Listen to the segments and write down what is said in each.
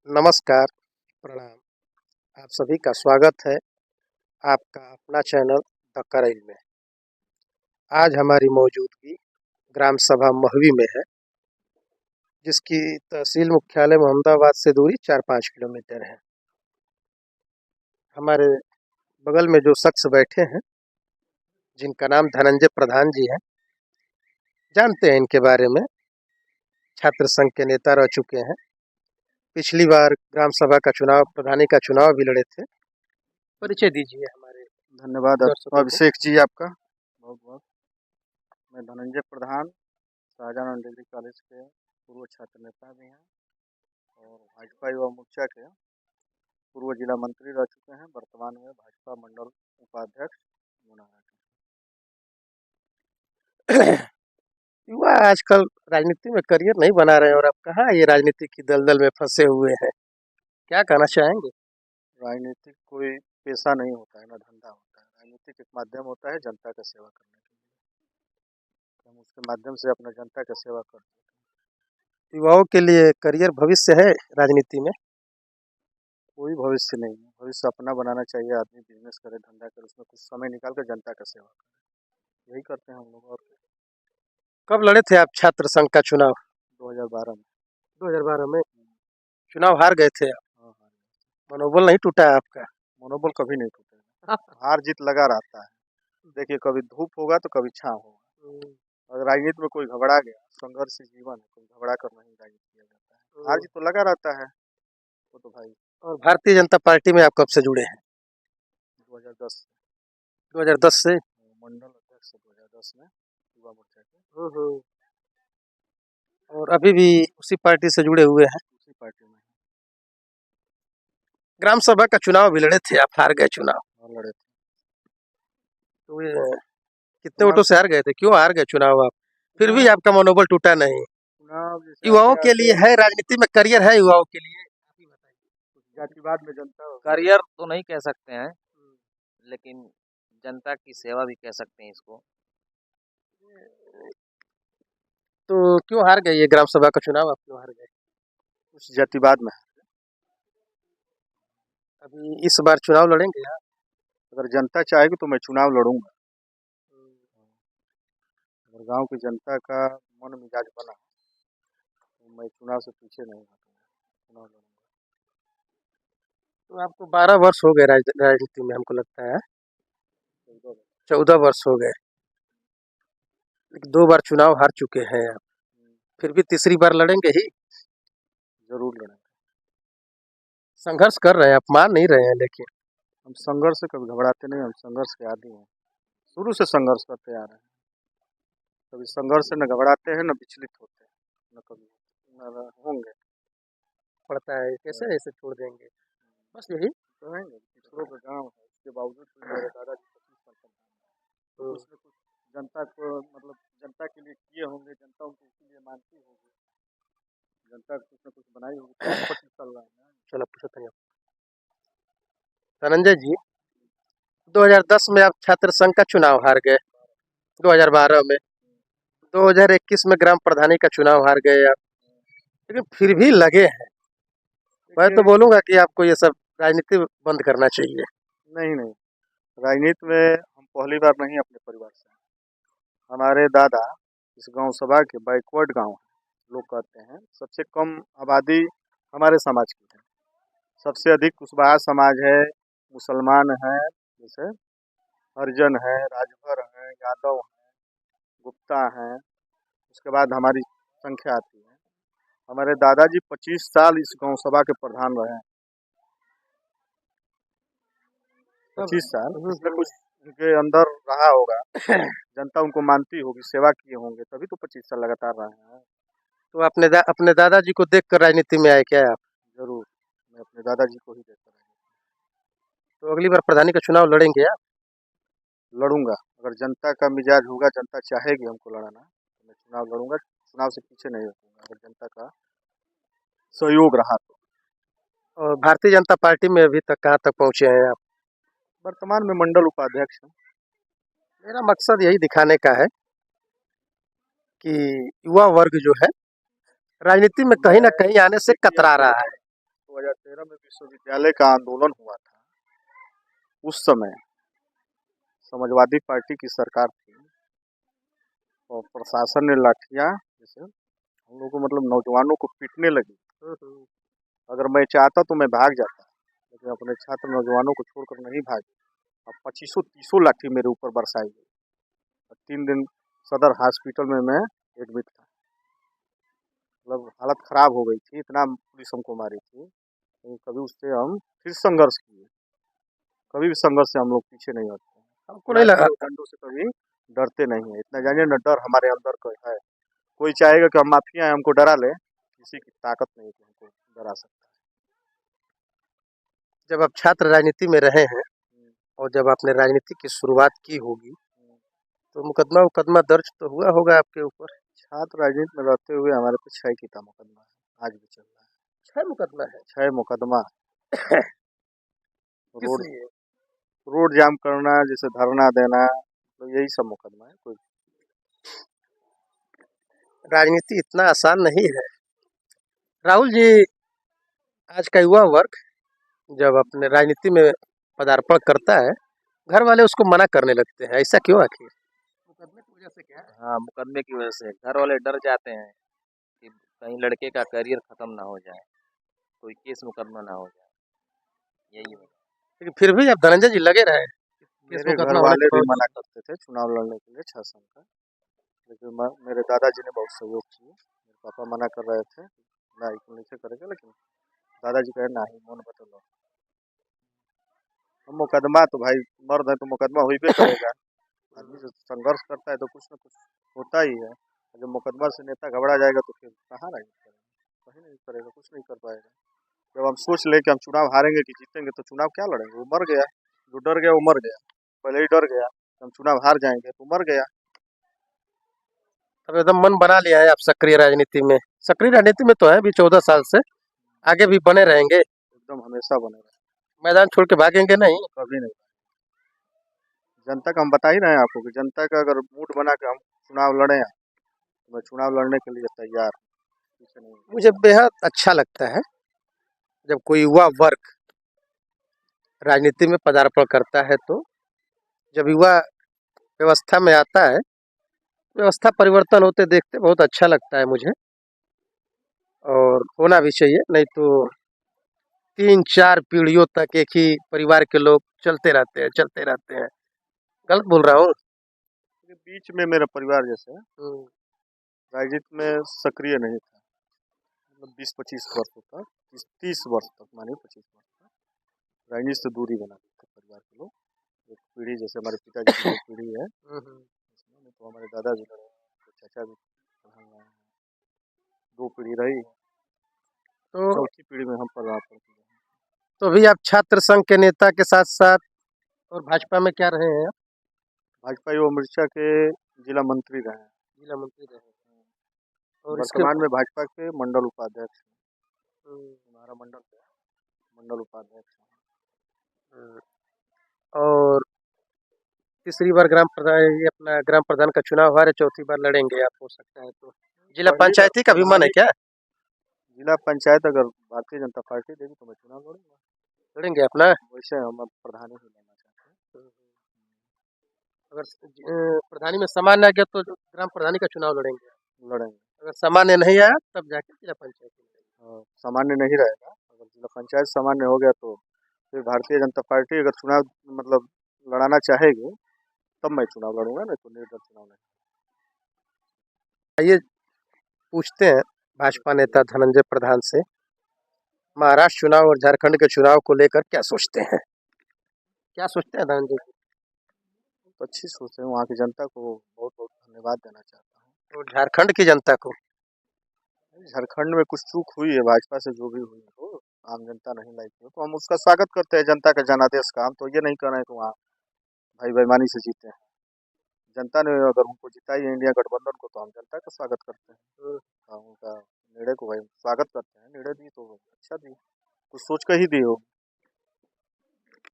नमस्कार, प्रणाम। आप सभी का स्वागत है आपका अपना चैनल द करैल में। आज हमारी मौजूदगी ग्राम सभा महवी में है, जिसकी तहसील मुख्यालय मोहम्मदाबाद से दूरी 4-5 किलोमीटर है। हमारे बगल में जो शख्स बैठे हैं, जिनका नाम धनंजय प्रधान जी है, जानते हैं इनके बारे में। छात्र संघ के नेता रह चुके हैं। पिछली बार ग्राम सभा का चुनाव, प्रधानी का चुनाव भी लड़े थे। परिचय दीजिए हमारे धन्यवाद दर्शकों को। अभिषेक जी, आपका बहुत बहुत। मैं धनंजय प्रधान, शाहजहां डिग्री कॉलेज के पूर्व छात्र नेता भी हैं और भाजपा युवा मोर्चा के पूर्व जिला मंत्री रह चुके हैं। वर्तमान में भाजपा मंडल उपाध्यक्ष गुनाघाट हैं। युवा आजकल राजनीति में करियर नहीं बना रहे और अब कहाँ ये राजनीति की दलदल में फंसे हुए हैं, क्या कहना चाहेंगे? राजनीतिक कोई पेशा नहीं होता है, ना धंधा होता है। राजनीतिक एक माध्यम होता है जनता का सेवा करने के लिए। हम उसके माध्यम से अपना जनता का सेवा करते हैं। युवाओं के लिए करियर भविष्य है राजनीति में? कोई भविष्य नहीं है। भविष्य अपना बनाना चाहिए। आदमी बिजनेस करे, धंधा करे, उसमें कुछ समय निकाल कर जनता का सेवा करे, यही करते हैं हम लोग। और कब लड़े थे आप छात्र संघ का चुनाव? 2012 में। 2012 में चुनाव हार गए थे आप। हाँ हाँ, मनोबल नहीं टूटा है आपका? मनोबल कभी नहीं टूटेगा। हार जीत लगा रहता है। देखिए, कभी धूप होगा तो कभी छाँव होगा। अगर राजनीति में कोई घबरा गया, संघर्ष से जीवन है, कोई घबरा कर नहीं राजनीति किया जाता है। हार जीत तो लगा रहता है, वो तो भाई। और भारतीय जनता पार्टी में आप कब से जुड़े हैं? 2010 से 2010 से? मंडल अध्यक्ष 2010 में युवा मोर्चा के। और अभी भी उसी पार्टी से जुड़े हुए हैं? उसी पार्टी में ग्राम सभा का चुनाव भी लड़े थे, आप हार गए चुनाव। और लड़े थे। तो ये कितने वोटों से हार गए थे? क्यों हार गए चुनाव आप? फिर भी आपका मनोबल टूटा नहीं? चुनाव जैसे युवाओं के लिए है, राजनीति में करियर है युवाओं के लिए? आप ही बताइए। जातिवाद में जनता करियर तो नहीं कह सकते हैं, लेकिन जनता की सेवा भी कह सकते हैं इसको। तो क्यों हार गए ये ग्राम सभा का चुनाव? आप क्यों हार गए? उस जातिवाद में। अभी इस बार चुनाव लड़ेंगे आप? अगर जनता चाहेगी तो मैं चुनाव लड़ूंगा। अगर गांव की जनता का मन मिजाज बना तो मैं चुनाव से पीछे नहीं हटूंगा, चुनाव लड़ूंगा। तो आपको 12 वर्ष हो गए राजनीति में, हमको लगता है 14 वर्ष हो गए। 2 बार चुनाव हार चुके हैं आप, फिर भी तीसरी बार लड़ेंगे ही? जरूर लड़ेंगे। संघर्ष कर रहे हैं, आप मान नहीं रहे हैं। लेकिन हम संघर्ष से कभी घबराते नहीं। हम संघर्ष के आदी हैं, शुरू से संघर्ष करते आ रहे हैं। कभी संघर्ष से न घबराते हैं, न विचलित होते हैं, न कभी न होंगे। पड़ता है कैसे ऐसे छोड़ देंगे, बस यही। कहेंगे पिछड़ों का गाँव है, उसके बावजूद भी मेरे दादाजी 25 साल तक कुछ न कुछ जनता को, मतलब जनता के लिए किए होंगे। जनता उनको इसीलिए मानती होगी, जनता कुछ न कुछ बनाई होगी, तो 25 साल रहे हैं। चलो पूछते हैं। धनंजय जी, 2010 में आप छात्र संघ का चुनाव हार गए, 2012 में, 2021 में ग्राम प्रधानी का चुनाव हार गए आप, लेकिन फिर भी लगे हैं। मैं तो बोलूंगा कि आपको ये सब राजनीति बंद करना चाहिए। नहीं नहीं, राजनीति में हम पहली बार नहीं अपने परिवार से। हमारे दादा इस गांव सभा के बैकवर्ड गांव है, लोग कहते हैं। सबसे कम आबादी हमारे समाज की है, सबसे अधिक कुशवाहा समाज है, मुसलमान है, जैसे हरिजन है, राजभर है, यादव है, गुप्ता है। उसके बाद हमारी संख्या आती है। हमारे दादाजी 25 साल इस गांव सभा के प्रधान रहे हैं। 25 साल, इसमें कुछ उनके अंदर रहा होगा। जनता उनको मानती होगी, सेवा किए होंगे, तभी तो 25 साल लगातार रहे हैं। तो अपने दादाजी को देखकर राजनीति में आए क्या आप? जरूर, मैं अपने दादाजी को ही देखता रहा। तो अगली बार प्रधानी का चुनाव लड़ेंगे आप? लड़ूंगा। अगर जनता का मिजाज होगा, जनता चाहेगी हमको लड़ाना, तो मैं चुनाव लड़ूंगा। चुनाव से पीछे नहीं हटूंगा अगर जनता का सहयोग रहा तो। और भारतीय जनता पार्टी में अभी तक कहाँ तक पहुँचे हैं आप? वर्तमान में मंडल उपाध्यक्ष हैं। मेरा मकसद यही दिखाने का है कि युवा वर्ग जो है राजनीति में कहीं ना कहीं आने से कतरा रहा है। 2013 में विश्वविद्यालय का आंदोलन हुआ था। उस समय समाजवादी पार्टी की सरकार थी और प्रशासन ने लाठियां जैसे हम लोग को मतलब नौजवानों को पीटने लगी। अगर मैं चाहता तो मैं भाग जाता, लेकिन अपने छात्र नौजवानों को छोड़कर नहीं भागे। अब 2500-30 लाठी मेरे ऊपर बरसाई गई और 3 दिन सदर हॉस्पिटल में मैं एडमिट था। मतलब हालत खराब हो गई थी, इतना पुलिस हमको मारी थी। लेकिन कभी उससे हम फिर संघर्ष किए, कभी भी संघर्ष से हम लोग पीछे नहीं हटते हैं। हमको नहीं लगा डंडों से कभी डरते नहीं है, इतना जानिए न, डर हमारे अंदर का है। कोई चाहेगा कि हम माफिया हैं हमको डरा ले, किसी की ताकत नहीं कि हमको डरा सकता जब आप छात्र राजनीति में रहे हैं है। और जब आपने राजनीति की शुरुआत की होगी तो मुकदमा दर्ज तो हुआ होगा आपके ऊपर। छात्र राजनीति में रहते हुए हमारे पे 6 की मुकदमा है, आज भी चल रहा है। 6 मुकदमा है। 6 मुकदमा। किस रोड लिए? रोड जाम करना, जैसे धरना देना, तो यही सब मुकदमा है। कोई राजनीति इतना आसान नहीं है राहुल जी। आज का युवा वर्ग जब अपने राजनीति में पदार्पण करता है, घर वाले उसको मना करने लगते हैं, ऐसा क्यों आखिर? मुकदमे की वजह से क्या है? हाँ, मुकदमे की वजह से घर वाले डर जाते हैं कि कहीं लड़के का करियर खत्म ना हो जाए, कोई केस मुकदमा ना हो जाए, यही वजह। लेकिन फिर भी अब धनंजय जी लगे रहे केस मेरे घर मुकदमा होने वाले के भी बावजूद। मना करते थे चुनाव लड़ने के लिए 6 साल का, लेकिन मेरे दादाजी ने बहुत सहयोग किया। मेरे पापा मना कर रहे थे ना, नहीं करेगा, लेकिन दादाजी कहे ना ही मन बदलो। हम मुकदमा तो भाई मर्द है तो मुकदमा हो ही करेगा। आदमी जो संघर्ष करता है तो कुछ ना कुछ होता ही है। जब मुकदमा से नेता घबरा जाएगा तो फिर कहाँ राजनीति करेगा, कहीं नहीं करेगा, कुछ नहीं कर पाएगा। जब हम सोच ले कि हम चुनाव हारेंगे कि जीतेंगे तो चुनाव क्या लड़ेंगे, वो मर गया। जो डर गया वो मर गया, पहले ही डर गया हम चुनाव हार जाएंगे तो मर गया। अब एकदम मन बना लिया है आप सक्रिय राजनीति में। सक्रिय राजनीति में तो है भी 14 साल से, आगे भी बने रहेंगे। एकदम हमेशा बने रहे, मैदान छोड़ के भागेंगे नहीं। कभी नहीं। जनता का हम बता ही रहे हैं आपको कि जनता का अगर मूड बना के हम चुनाव लड़े हैं तो मैं चुनाव लड़ने के लिए तैयार हूँ, पीछे नहीं। मुझे बेहद अच्छा लगता है जब कोई युवा वर्ग राजनीति में पदार्पण करता है। तो जब युवा व्यवस्था में आता है, व्यवस्था परिवर्तन होते देखते बहुत अच्छा लगता है मुझे, और होना भी चाहिए। नहीं तो 3-4 पीढ़ियों तक एक ही परिवार के लोग चलते रहते हैं। गलत बोल रहा हूँ? बीच में मेरा परिवार जैसे राजनीति में सक्रिय नहीं था, मतलब 20-25 वर्ष तक, 30 वर्ष तक, मानिए 25 वर्ष तक राजनीति से दूरी बना दी थी परिवार के लोग। एक पीढ़ी जैसे हमारे पिताजी की जो पीढ़ी है, इसमें तो हमारे दादाजी लड़े, तो चाचा भी प्रधान रहे हैं, 2 पीढ़ी रही, तो चौथी पीढ़ी में हम पदार्पण किए। तो भी आप छात्र संघ के नेता के साथ साथ और भाजपा में क्या रहे हैं आप? भाजपा युवा मोर्चा के जिला मंत्री रहे हैं, जिला मंत्री रहे हैं। और इसके वर्तमान में भाजपा के मंडल उपाध्यक्ष हैं। हमारा मंडल उपाध्यक्ष हैं। और तीसरी बार ग्राम प्रधान, ये अपना ग्राम प्रधान का चुनाव हुआ है, चौथी बार लड़ेंगे आप, हो सकता है तो। जिला पंचायती का भी मन है क्या? जिला पंचायत अगर भारतीय जनता पार्टी देगी तो मैं चुनाव लड़ूंगा। लड़ेंगे अपना? वैसे हम अब प्रधानी ही लेना चाहते हैं। अगर प्रधानी में सामान्य आ गया तो ग्राम प्रधानी का चुनाव लड़ेंगे। लड़ेंगे। अगर सामान्य नहीं आया तब जाके जिला पंचायत में। सामान्य नहीं रहेगा, अगर जिला पंचायत सामान्य हो गया तो फिर भारतीय जनता पार्टी अगर चुनाव मतलब लड़ाना चाहेगी तब मैं चुनाव लड़ूंगा, नहीं तो निर्दल चुनाव नहीं। आइए पूछते हैं भाजपा नेता धनंजय प्रधान से, महाराष्ट्र चुनाव और झारखंड के चुनाव को लेकर क्या सोचते हैं? क्या सोचते हैं धनंजय जी? तो अच्छी सोच है, वहाँ की जनता को बहुत बहुत धन्यवाद देना चाहता हूँ। और झारखंड की जनता को? झारखंड में कुछ चूक हुई है भाजपा से, जो भी हुई है तो आम जनता नहीं लाइक है, तो हम उसका स्वागत करते हैं। जनता का जनादेश का हम तो ये नहीं कर रहे हैं कि वहाँ भाई बेईमानी से जीते हैं। जनता ने अगर उनको जिताई है इंडिया गठबंधन को, तो हम जनता का स्वागत करते हैं। उनका निर्णय को भाई स्वागत करते हैं, निर्णय दी तो अच्छा दी, कुछ सोच कर ही दी हो।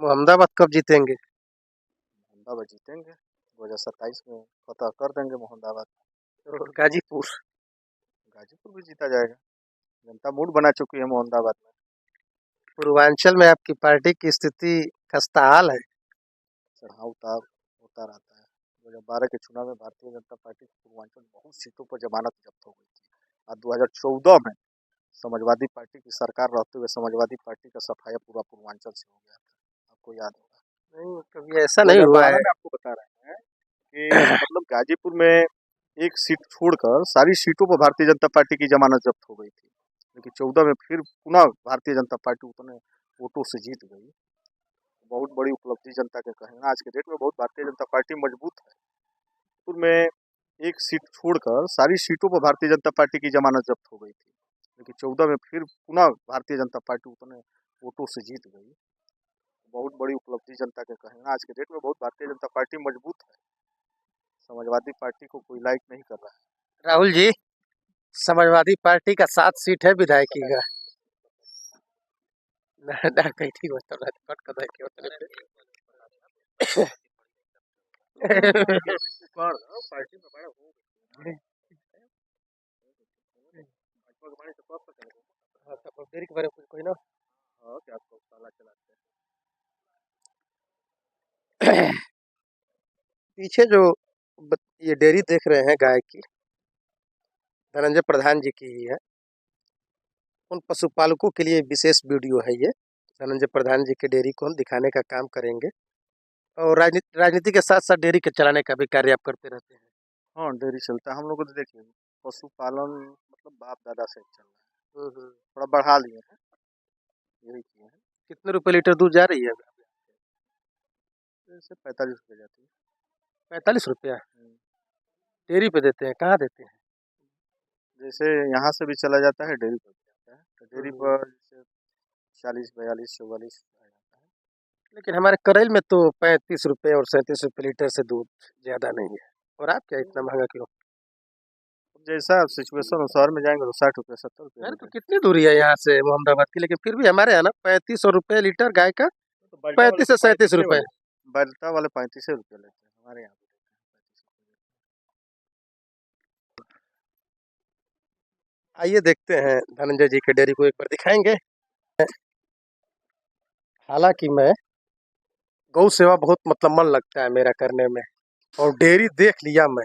मोहम्मदाबाद कब जीतेंगे? मोहम्मदाबाद जीतेंगे 2027 में, फतह कर देंगे मोहम्मदाबाद। और गाजीपुर? गाजीपुर भी जीता जाएगा। जनता मूड बना चुकी है मोहम्मदाबाद में। पूर्वांचल में आपकी पार्टी की स्थिति खस्ताहाल है। चढ़ाव उतार होता रहता है। 2012 के चुनाव में भारतीय जनता पार्टी की पूर्वांचल बहुत सीटों पर जमानत जब्त हो गई थी, और 2014 में समाजवादी पार्टी की सरकार रहते हुए समाजवादी पार्टी का सफाया पूरा पूर्वांचल से हो गया था, आपको याद होगा। नहीं, कभी ऐसा नहीं हुआ है। 2012 में आपको बता रहे हैं कि मतलब गाजीपुर में एक सीट छोड़कर सारी सीटों पर भारतीय जनता पार्टी की जमानत जब्त हो गई थी, लेकिन 14 में फिर पुनः भारतीय जनता पार्टी उतने वोटों से जीत गई। बहुत बड़ी उपलब्धि जनता के कहेंगे। आज के डेट में बहुत भारतीय जनता पार्टी मजबूत है। गाजीपुर में एक सीट छोड़कर सारी सीटों पर भारतीय जनता पार्टी की जमानत जब्त हो गई थी, लेकिन 14 में फिर पुनः भारतीय जनता पार्टी उतने वोटों से जीत गई। बहुत बड़ी उपलब्धि जनता के कहेंगे। आज के डेट में बहुत भारतीय जनता पार्टी मजबूत है। समाजवादी पार्टी को कोई लाइक नहीं कर रहा है। राहुल जी, समाजवादी पार्टी का 7 सीट है विधायकी का। ना कहीं ठीक होता है कट कर के होते पार्टी में बड़ा हो डेरी के बारे में कोई ना क्या साला चलाते हैं। पीछे जो ये डेयरी देख रहे हैं गाय की, धनंजय प्रधान जी की ही है। उन पशुपालकों के लिए विशेष वीडियो है ये। धनंजय प्रधान जी के डेयरी को हम दिखाने का काम करेंगे, और राजनीति के साथ साथ डेयरी के चलाने का भी कार्य आप करते रहते हैं। हाँ, डेयरी चलता है हम लोग को। तो देखिए, पशुपालन मतलब बाप दादा से चल रहा है, थोड़ा बढ़ा लिए हैं, यही किए हैं। कितने रुपए लीटर दूध जा रही है? जैसे 45 रुपये जाती है। 45 रुपया डेयरी पे देते हैं? कहाँ देते हैं? जैसे यहाँ से भी चला जाता है, डेयरी पर भी जाता है, तो डेयरी पर जैसे 40, 42, 44 आ जाता है। लेकिन हमारे करेल में तो 35 रुपये और 37 रुपये लीटर से दूध ज़्यादा नहीं है। और आप क्या इतना महंगा क्यों? जैसा सिचुएशन हो, शहर में जाएंगे तो 60 रुपये, 70 रुपये अरे तो लीटर। कितनी दूरी है यहाँ से मोहम्मदाबाद की? लेकिन फिर भी हमारे यहाँ ना 35 रुपये लीटर गाय का, तो बल्टा वाले 35 से 37 रुपये। बल्टा वाले 35 रुपये लेते हैं, हमारे यहाँ पे देते हैं 35 रुपये। आइए देखते हैं धनंजय जी के डेयरी को एक बार दिखाएंगे। हालांकि मैं गौ सेवा बहुत मतलब मन लगता है मेरा करने में, और डेयरी देख लिया मैं,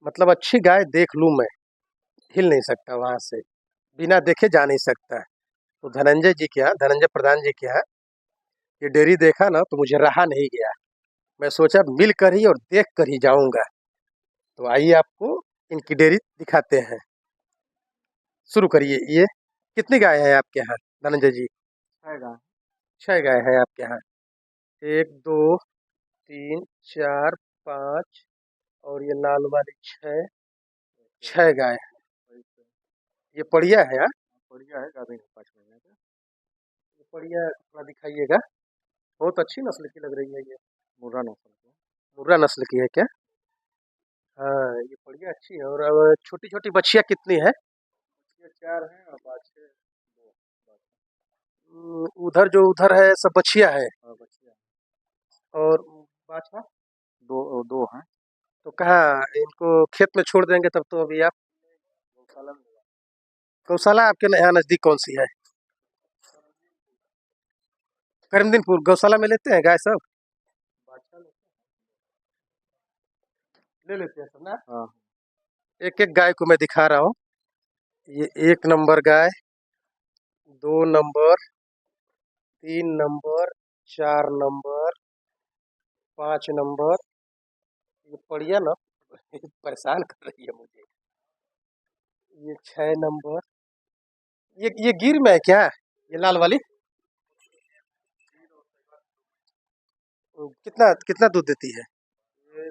मतलब अच्छी गाय देख लूँ मैं, हिल नहीं सकता वहाँ से, बिना देखे जा नहीं सकता। तो धनंजय जी के यहाँ, धनंजय प्रधान जी के यहाँ ये डेयरी देखा ना तो मुझे रहा नहीं गया। मैं सोचा मिल कर ही और देख कर ही जाऊंगा। तो आइए आपको इनकी डेयरी दिखाते हैं। शुरू करिए। ये कितनी गाय है आपके यहाँ धनंजय जी? 6 गाय है आपके यहाँ। 1 2 3 4 5 और ये लाल वाली 6 गाय है। ये बढ़िया है। हाँ, बढ़िया है, गाभिन है 5 महीने का। ये बढ़िया थोड़ा दिखाइएगा। बहुत अच्छी नस्ल की लग रही है ये। मुर्रा नस्ल की। मुर्रा नस्ल की है क्या? हाँ, ये बढ़िया अच्छी है। और छोटी छोटी बच्चियाँ कितनी है? ये 4 हैं और बाछे 2। उधर जो उधर है सब बच्चियाँ है, हाँ, बछिया और बाछा 2 हैं। तो कहाँ इनको खेत में छोड़ देंगे तब? तो अभी आप गौशाला में गौशाला आपके यहाँ नज़दीक कौन सी है? करीमदीनपुर गौशाला में लेते हैं गाय सब? बाछा ले लेते हैं सब ना। हाँ। एक एक गाय को मैं दिखा रहा हूँ। ये 1 नंबर गाय, 2 नंबर, 3 नंबर, 4 नंबर, 5 नंबर। ये बढ़िया ना परेशान कर रही है मुझे। ये 6 नंबर। ये गिर में है क्या? ये लाल वाली कितना कितना दूध देती है? ये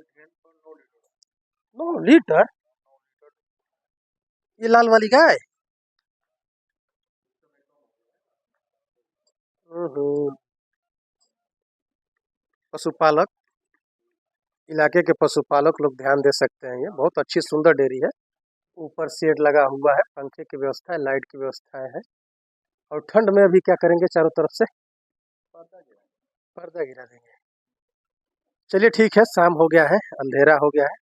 9 लीटर। ये लाल वाली गाय। पशुपालक इलाके के पशुपालक लोग ध्यान दे सकते हैं। ये बहुत अच्छी सुंदर डेयरी है। ऊपर शेड लगा हुआ है, पंखे की व्यवस्था है, लाइट की व्यवस्था है। और ठंड में अभी क्या करेंगे? चारों तरफ से पर्दा गिरा देंगे। चलिए ठीक है, शाम हो गया है, अंधेरा हो गया है।